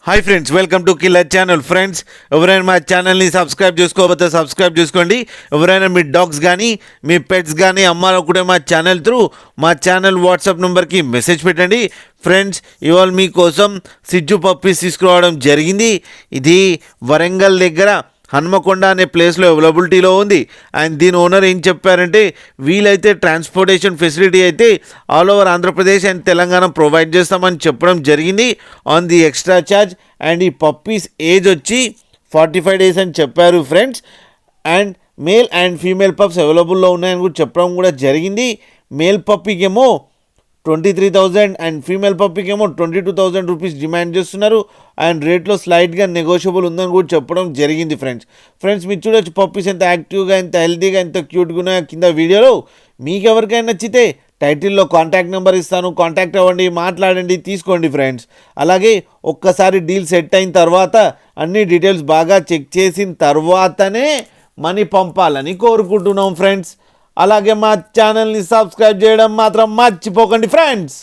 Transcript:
Hi friends, welcome to killer channel. Friends, ఎవరైనా మా ఛానల్ని సబ్స్క్రైబ్ చేసుకోకపోతే సబ్స్క్రైబ్ చేసుకోండి. ఎవరైనా మీ డాగ్స్ కానీ మీ పెట్స్ కానీ అమ్మాలనుకుంటే మా ఛానల్ త్రూ మా ఛానల్ వాట్సాప్ నెంబర్కి మెసేజ్ పెట్టండి. ఫ్రెండ్స్, ఇవాళ మీకోసం సిజ్జు పప్పీస్ తీసుకురావడం జరిగింది. ఇది వరంగల్ దగ్గర హన్మకొండ అనే ప్లేస్లో అవైలబిలిటీలో ఉంది. అండ్ దీని ఓనర్ ఏం చెప్పారంటే, వీలైతే ట్రాన్స్పోర్టేషన్ ఫెసిలిటీ అయితే all over Andhra Pradesh and Telangana provide చేస్తామని చెప్పడం జరిగింది on the extra charge. And ఈ పప్పీస్ ఏజ్ వచ్చి 45 days అని చెప్పారు friends. And male and female pups అవైలబుల్లో ఉన్నాయని కూడా చెప్పడం కూడా జరిగింది. మేల్ పప్పీకేమో 23,000 అండ్ ఫీమేల్ పప్పీకేమో 22,000 రూపీస్ డిమాండ్ చేస్తున్నారు. అండ్ రేట్లో స్లైట్గా నెగోషియబుల్ ఉందని కూడా చెప్పడం జరిగింది ఫ్రెండ్స్ మీరు చూడొచ్చు పప్పీస్ ఎంత యాక్టివ్గా, ఎంత హెల్తీగా, ఎంత క్యూట్గా ఉన్నాయో కింద వీడియోలో. మీకు ఎవరికైనా నచ్చితే టైటిల్లో కాంటాక్ట్ నెంబర్ ఇస్తాను, కాంటాక్ట్ అవ్వండి, మాట్లాడండి, తీసుకోండి ఫ్రెండ్స్. అలాగే ఒక్కసారి డీల్ సెట్ అయిన తర్వాత అన్ని డీటెయిల్స్ బాగా చెక్ చేసిన తర్వాతనే మనీ పంపాలని కోరుకుంటున్నాం ఫ్రెండ్స్. అలాగే మా ఛానల్ని సబ్స్క్రైబ్ చేయడం మాత్రం మర్చిపోకండి ఫ్రెండ్స్.